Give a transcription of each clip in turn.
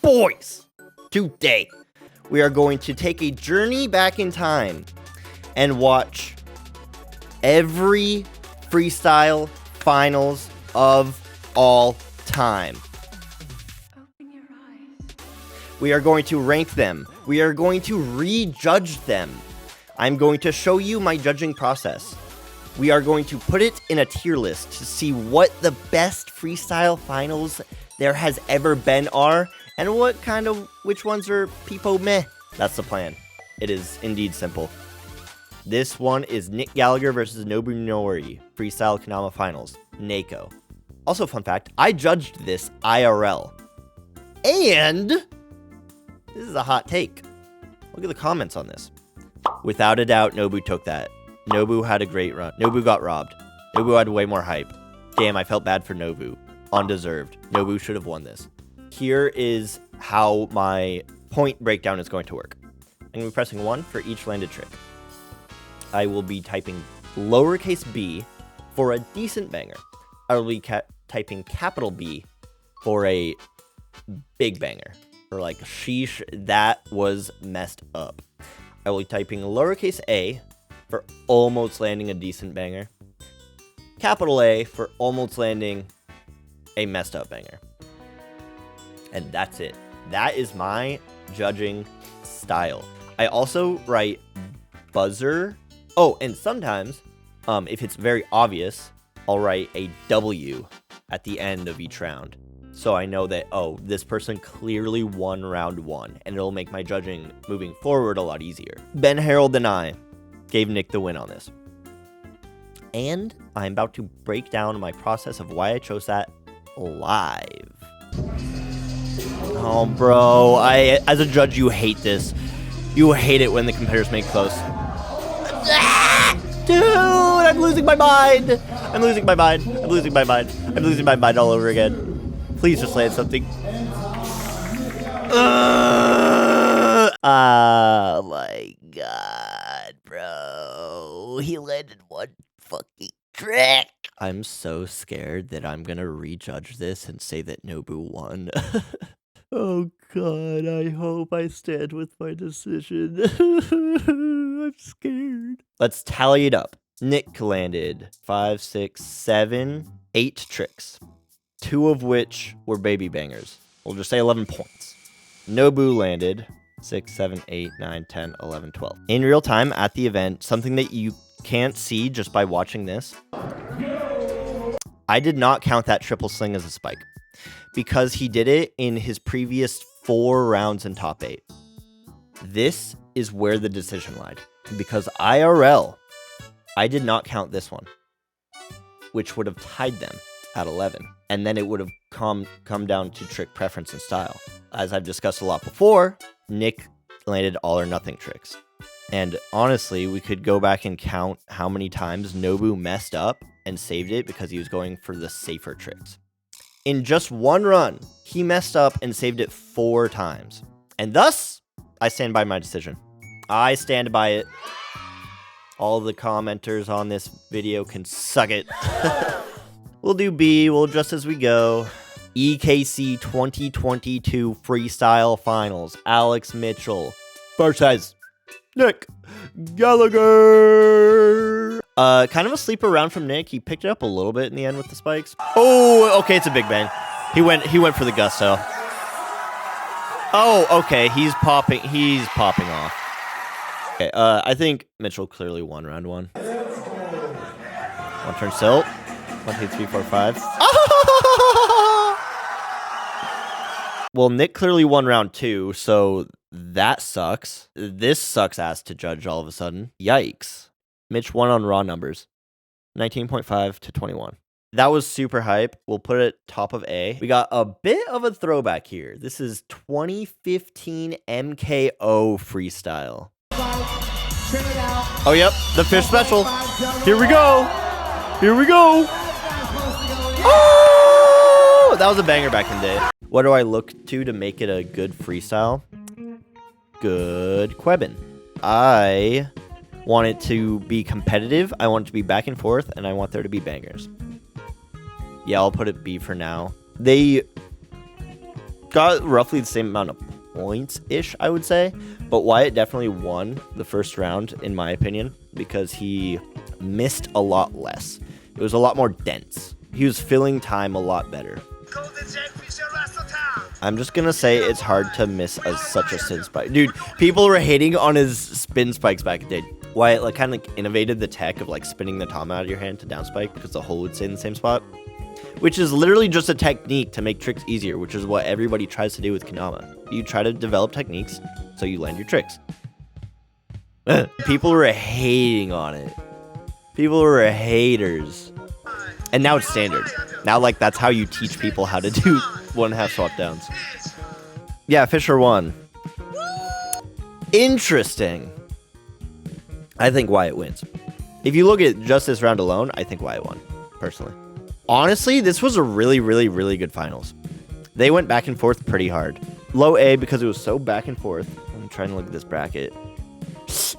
Boys, today we are going to take a journey back in time and watch every freestyle finals of all time. Open your eyes. We are going to rank them. We are going to rejudge them. I'm going to show you my judging process. We are going to put it in a tier list to see what the best freestyle finals there has ever been are, and which ones are peepo meh. That's the plan. It is indeed simple. This one is Nick Gallagher versus Nobu Nori, Freestyle Kendama Finals, Neko. Also, fun fact, I judged this IRL. And this is a hot take. Look at the comments on this. Without a doubt, Nobu took that. Nobu had a great run. Nobu got robbed. Nobu had way more hype. Damn, I felt bad for Nobu. Undeserved. Nobu should have won this. Here is how my point breakdown is going to work. I'm going to be pressing 1 for each landed trick. I will be typing lowercase b for a decent banger. I will be typing capital B for a big banger. Or like, sheesh, that was messed up. I will be typing lowercase a for almost landing a decent banger. Capital A for almost landing a messed up banger. And that's it. That is my judging style. I also write buzzer. Oh, and sometimes, if it's very obvious, I'll write a W at the end of each round. So I know that, oh, this person clearly won round 1, and it'll make my judging moving forward a lot easier. Ben Harold and I gave Nick the win on this. And I'm about to break down my process of why I chose that live. Oh, bro, as a judge, you hate this. You hate it when the competitors make close. Dude, I'm losing my mind. I'm losing my mind. I'm losing my mind. I'm losing my mind all over again. Please just land something. Oh my god, bro. He landed one fucking trick. I'm so scared that I'm gonna rejudge this and say that Nobu won. Oh god, I hope I stand with my decision. I'm scared. Let's tally it up. Nick landed 5, 6, 7, 8 tricks. 2 of which were baby bangers. We'll just say 11 points. Nobu landed 6, 7, 8, 9, 10, 11, 12. In real time at the event, something that you can't see just by watching this, I did not count that triple sling as a spike because he did it in his previous 4 rounds in top 8. This is where the decision lied because IRL, I did not count this one, which would have tied them at 11. And then it would have come down to trick preference and style. As I've discussed a lot before, Nick landed all or nothing tricks. And honestly, we could go back and count how many times Nobu messed up and saved it because he was going for the safer tricks. In just one run, he messed up and saved it 4 times. And thus, I stand by my decision. I stand by it. All the commenters on this video can suck it. We'll do B, we'll adjust as we go. EKC 2022 Freestyle Finals. Alex Mitchell versus Nick Gallagher. Kind of a sleeper round from Nick. He picked it up a little bit in the end with the spikes. Oh, okay, it's a big bang. He went for the gusto. Oh, okay, he's popping off. Okay, I think Mitchell clearly won round 1. 1 turn silt. 1, 2, 3, 4, 5. Well, Nick clearly won round 2, so that sucks. This sucks ass to judge all of a sudden. Yikes. Mitch won on raw numbers. 19.5 to 21. That was super hype. We'll put it top of A. We got a bit of a throwback here. This is 2015 MKO freestyle. Oh, yep. The fish special. Here we go. Here we go. Oh! That was a banger back in the day. What do I look to make it a good freestyle? Good Quebin. I want it to be competitive. I want it to be back and forth, and I want there to be bangers. Yeah, I'll put it B for now. They got roughly the same amount of points-ish, I would say. But Wyatt definitely won the first round, in my opinion, because he missed a lot less. It was a lot more dense. He was filling time a lot better. I'm just gonna say it's hard to miss such a spin spike. Dude, people were hating on his spin spikes back in the day. Wyatt like kind of like innovated the tech of like spinning the tom out of your hand to down spike because the hole would stay in the same spot, which is literally just a technique to make tricks easier, which is what everybody tries to do with kendama. You try to develop techniques so you land your tricks. People were hating on it. People were haters. And now it's standard. Now like that's how you teach people how to do 1.5 swap downs. Yeah, Fischer won. Interesting. I think Wyatt wins. If you look at just this round alone, I think Wyatt won, personally. Honestly, this was a really, really, really good finals. They went back and forth pretty hard. Low A because it was so back and forth. I'm trying to look at this bracket.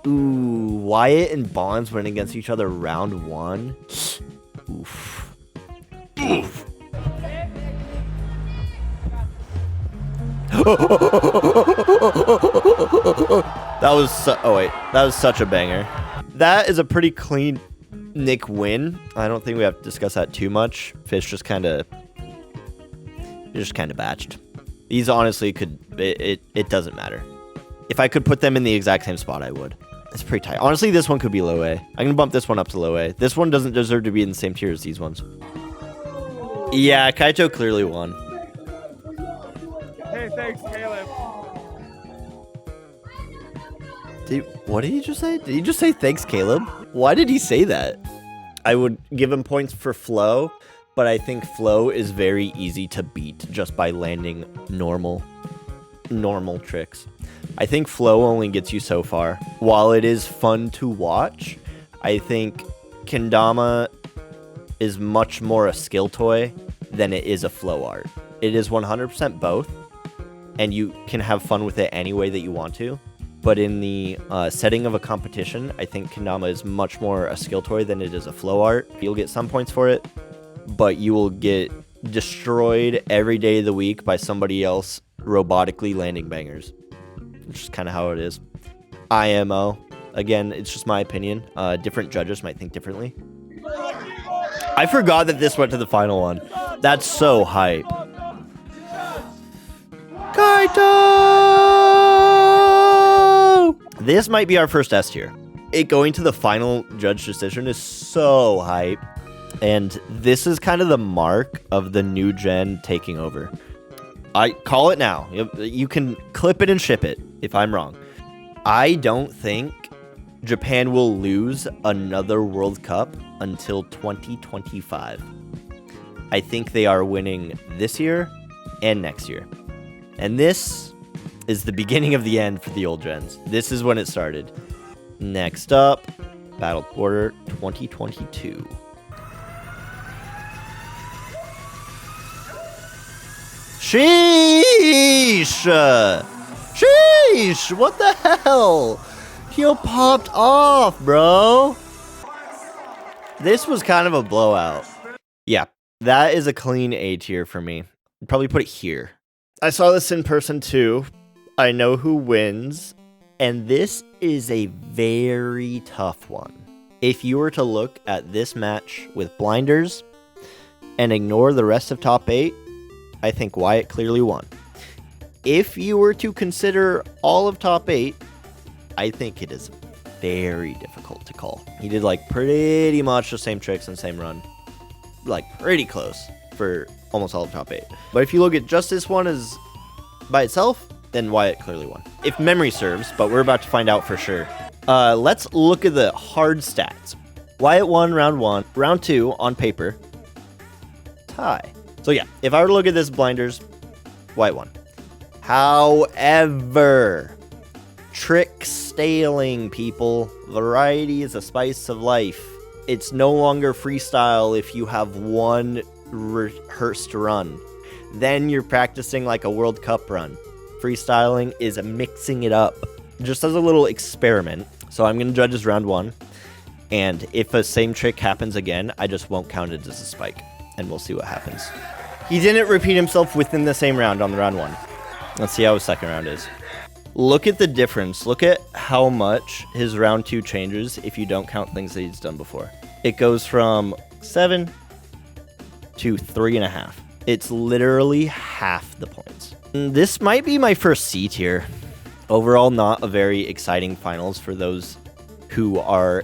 Ooh, Wyatt and Bonz went against each other round 1. Oof. Oof. That was such a banger. That is a pretty clean Nick win. I don't think we have to discuss that too much. Fish just kind of batched. These honestly could it doesn't matter. If I could put them in the exact same spot, I would. It's pretty tight. Honestly, this one could be low A. I'm gonna bump this one up to low A. This one doesn't deserve to be in the same tier as these ones. Yeah, Kaito clearly won. Hey, thanks, Caleb. What did he just say? Did he just say thanks, Caleb? Why did he say that? I would give him points for flow, but I think flow is very easy to beat just by landing normal tricks. I think flow only gets you so far. While it is fun to watch, I think kendama is much more a skill toy than it is a flow art. It is 100% both, and you can have fun with it any way that you want to. But in the setting of a competition, I think kendama is much more a skill toy than it is a flow art. You'll get some points for it, but you will get destroyed every day of the week by somebody else robotically landing bangers. Which is kind of how it is. IMO. Again, it's just my opinion. Different judges might think differently. I forgot that this went to the final one. That's so hype. Kaito! This might be our first S tier. It going to the final judge decision is so hype. And this is kind of the mark of the new gen taking over. I call it now. You can clip it and ship it if I'm wrong. I don't think Japan will lose another World Cup until 2025. I think they are winning this year and next year. And this is the beginning of the end for the old gens. This is when it started. Next up, Battle Quarter 2022. Sheesh! Sheesh! What the hell? He popped off, bro. This was kind of a blowout. Yeah, that is a clean A tier for me. I'd probably put it here. I saw this in person too. I know who wins. And this is a very tough one. If you were to look at this match with blinders and ignore the rest of top 8, I think Wyatt clearly won. If you were to consider all of top 8, I think it is very difficult to call. He did like pretty much the same tricks and same run. Like pretty close for almost all of top 8. But if you look at just this one as by itself, then Wyatt clearly won. If memory serves, but we're about to find out for sure. Let's look at the hard stats. Wyatt won round 1. Round 2 on paper, tie. So yeah, if I were to look at this blinders, Wyatt won. However, trick staling, people. Variety is a spice of life. It's no longer freestyle if you have one rehearsed run. Then you're practicing like a World Cup run. Freestyling is mixing it up. Just as a little experiment. So I'm going to judge as round 1. And if a same trick happens again, I just won't count it as a spike. And we'll see what happens. He didn't repeat himself within the same round on the round 1. Let's see how his second round is. Look at the difference. Look at how much his round 2 changes if you don't count things that he's done before. It goes from 7 to 3.5. It's literally half the points. This might be my first C tier. Overall, not a very exciting finals for those who are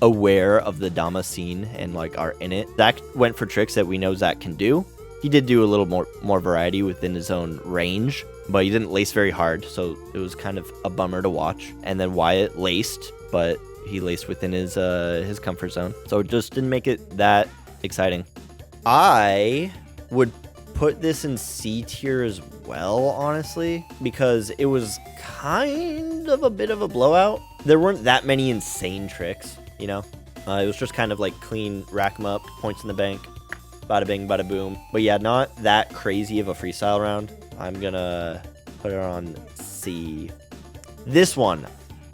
aware of the Dama scene and like are in it. Zack went for tricks that we know Zack can do. He did do a little more variety within his own range, but he didn't lace very hard, so it was kind of a bummer to watch. And then Wyatt laced, but he laced within his comfort zone, so it just didn't make it that exciting. I would put this in C tier as well, honestly, because it was kind of a bit of a blowout. There weren't that many insane tricks, you know? It was just kind of like clean, rack 'em up, points in the bank, bada bing, bada boom. But yeah, not that crazy of a freestyle round. I'm gonna put it on C. This one,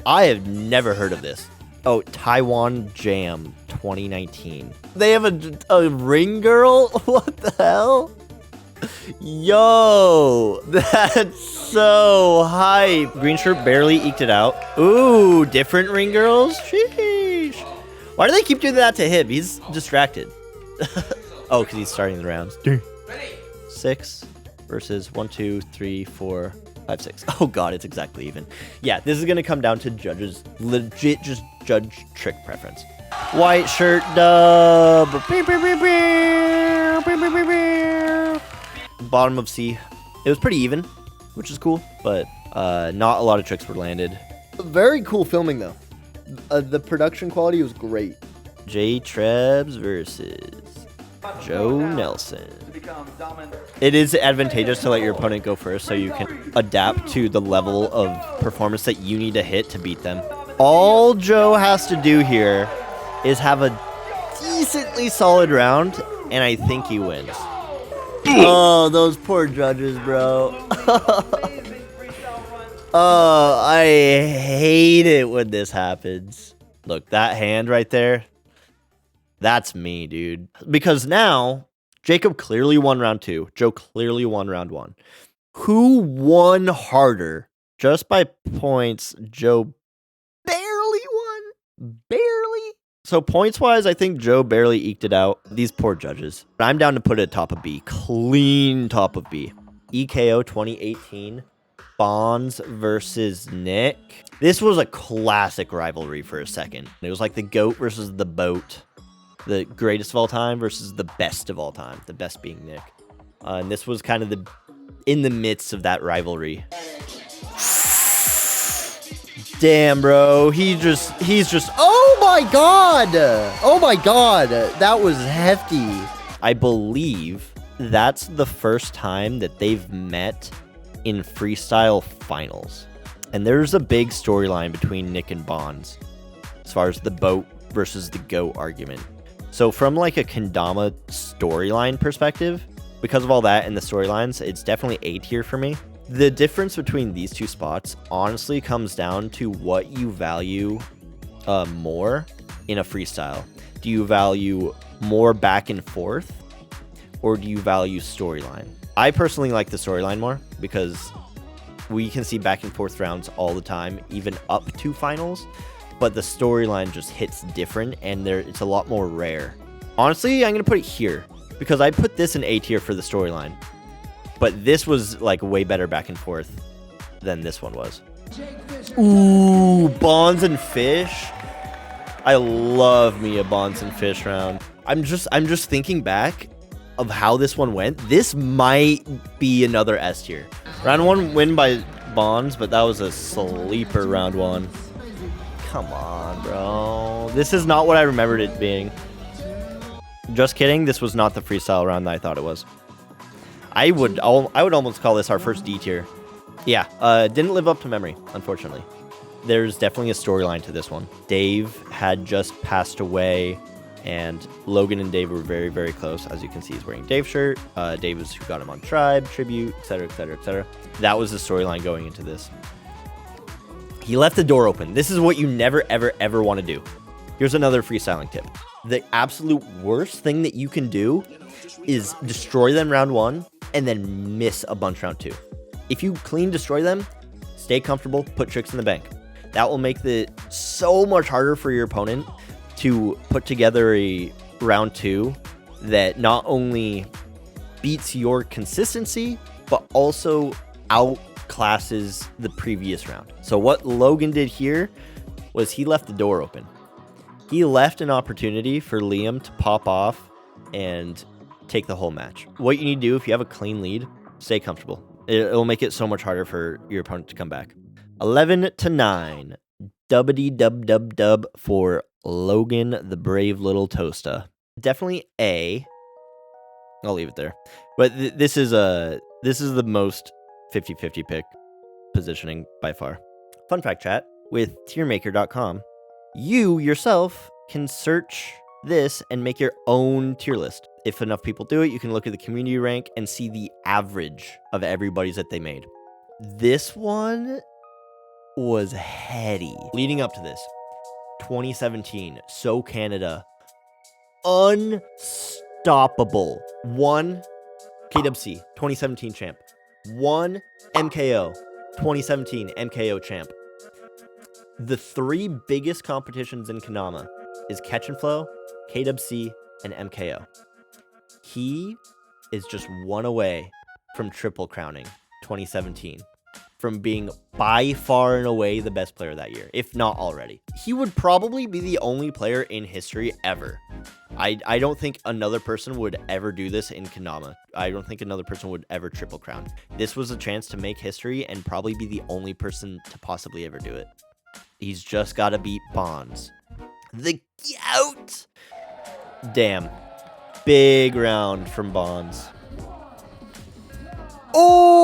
I have never heard of this. Oh, Taiwan Jam 2019. They have a ring girl? What the hell? Yo, that's so hype. Green shirt barely eked it out. Ooh, different ring girls? Sheesh. Why do they keep doing that to him? He's distracted. Oh, because he's starting the rounds. 6 versus 1, 2, 3, 4, 5, 6. Oh god, it's exactly even. Yeah, this is gonna come down to judges, legit just judge trick preference. White shirt dub. Bottom of C. It was pretty even, which is cool, but not a lot of tricks were landed. Very cool filming though. The production quality was great. J Trebs versus Joe Nelson. It is advantageous to let your opponent go first so you can adapt to the level of performance that you need to hit to beat them. All Joe has to do here is have a decently solid round, and I think he wins. Oh, those poor judges, bro. Oh, I hate it when this happens. Look, that hand right there, that's me, dude. Because now, Jacob clearly won round 2. Joe clearly won round 1. Who won harder? Just by points, Joe barely won. Barely. So points-wise, I think Joe barely eked it out. These poor judges. I'm down to put it top of B. Clean top of B. EKO 2018. Bonz versus Nick. This was a classic rivalry for a second. It was like the GOAT versus the BOAT. The greatest of all time versus the best of all time. The best being Nick. And this was kind of in the midst of that rivalry. Damn, bro. He's just, oh my god. Oh my god. That was hefty. I believe that's the first time that they've met in freestyle finals. And there's a big storyline between Nick and Bonz as far as the BOAT versus the GOAT argument. So from like a kendama storyline perspective, because of all that and the storylines, it's definitely A tier for me. The difference between these two spots honestly comes down to what you value more in a freestyle. Do you value more back and forth, or do you value storyline? I personally like the storyline more because we can see back and forth rounds all the time, even up to finals, but the storyline just hits different and it's a lot more rare. Honestly, I'm going to put it here because I put this in A tier for the storyline. But this was like way better back and forth than this one was. Ooh, Bonz and Fish. I love me a Bonz and Fish round. I'm just thinking back of how this one went. This might be another S tier. Round 1 win by Bonz, but that was a sleeper round 1. Come on, bro. This is not what I remembered it being. Just kidding. This was not the freestyle round that I thought it was. I would almost call this our first D tier. Yeah, didn't live up to memory, unfortunately. There's definitely a storyline to this one. Dave had just passed away, and Logan and Dave were very, very close. As you can see, he's wearing Dave's shirt. Dave is who got him on Tribe, Tribute, etc., etc., etc. That was the storyline going into this. He left the door open. This is what you never, ever, ever want to do. Here's another freestyling tip. The absolute worst thing that you can do is destroy them round 1 and then miss a bunch round 2. If you clean destroy them, stay comfortable, put tricks in the bank. That will make it so much harder for your opponent to put together a round 2 that not only beats your consistency, but also outclasses the previous round. So what Logan did here was he left the door open. He left an opportunity for Liam to pop off and take the whole match. What you need to do if you have a clean lead, stay comfortable. It'll make it so much harder for your opponent to come back. 11-9. Dubbity dub dub dub for Logan, the brave little Tosta. Definitely A. I'll leave it there. But this is the most 50-50 pick positioning by far. Fun fact chat, with tiermaker.com, you yourself can search this and make your own tier list. If enough people do it, you can look at the community rank and see the average of everybody's that they made. This one was heady. Leading up to this, 2017, So Canada, unstoppable. 1 KWC, 2017 champ. 1 MKO, 2017 MKO champ. The 3 biggest competitions in Kendama is Catch and Flow, KWC, and MKO. He is just 1 away from triple crowning 2017, from being by far and away the best player that year, if not already. He would probably be the only player in history ever. I don't think another person would ever do this in Kendama. I don't think another person would ever triple crown. This was a chance to make history and probably be the only person to possibly ever do it. He's just got to beat Bonz. The gout! Damn. Big round from Bonz. Oh!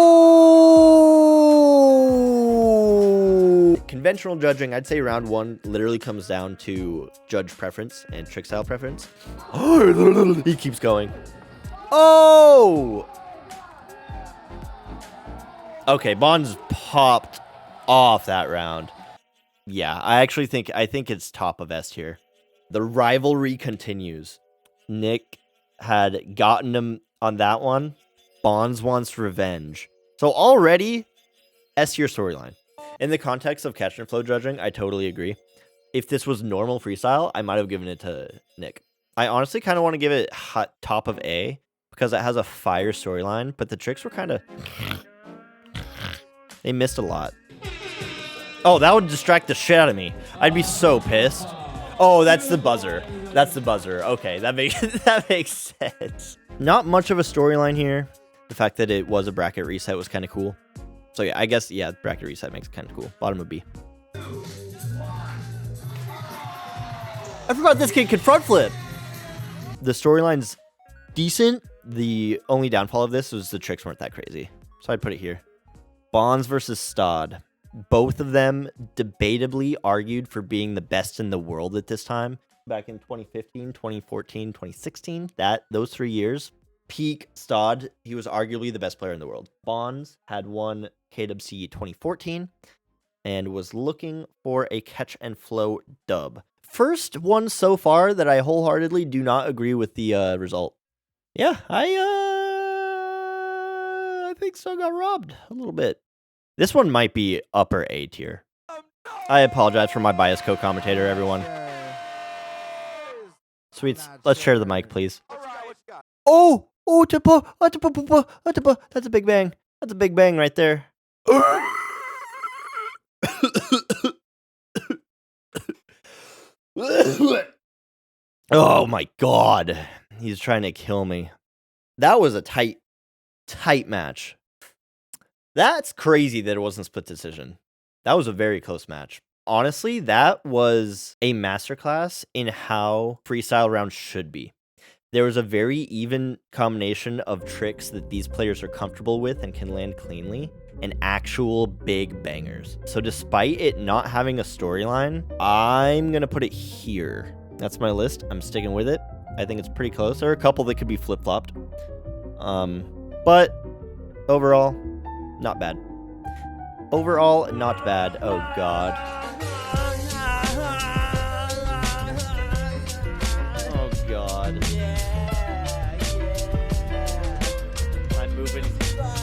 Conventional judging, I'd say round 1 literally comes down to judge preference and trick style preference. He keeps going. Oh! Okay, Bonz popped off that round. Yeah, I think it's top of S here. The rivalry continues. Nick had gotten him on that one. Bonz wants revenge. So already, S tier storyline. In the context of catch and flow judging, I totally agree. If this was normal freestyle, I might have given it to Nick. I honestly kind of want to give it top of A because it has a fire storyline, but the tricks were kind of... They missed a lot. Oh, that would distract the shit out of me. I'd be so pissed. Oh, that's the buzzer. That's the buzzer. Okay, that makes sense. Not much of a storyline here. The fact that it was a bracket reset was kind of cool. So yeah, I guess, yeah, bracket reset makes it kind of cool. Bottom of B. I forgot this kid could front flip. The storyline's decent. The only downfall of this was the tricks weren't that crazy. So I'd put it here. Bonz versus Stodd. Both of them debatably argued for being the best in the world at this time. Back in 2015, 2014, 2016, those 3 years, peak Stodd, he was arguably the best player in the world. Bonz had won KWC 2014 and was looking for a catch and flow dub. First one so far that I wholeheartedly do not agree with the result. Yeah, I think Stodd got robbed a little bit. This one might be upper A tier. I apologize for my biased co-commentator, everyone. Sweets, let's share the mic, please. Oh, that's a big bang. That's a big bang right there. Oh my god. He's trying to kill me. That was a tight match. That's crazy that it wasn't split decision. That was a very close match. Honestly, that was a masterclass in how freestyle rounds should be. There was a very even combination of tricks that these players are comfortable with and can land cleanly, and actual big bangers. So despite it not having a storyline, I'm going to put it here. That's my list. I'm sticking with it. I think it's pretty close. There are a couple that could be flip-flopped. But overall, not bad. Overall, not bad. Oh, God. Oh, God. moving.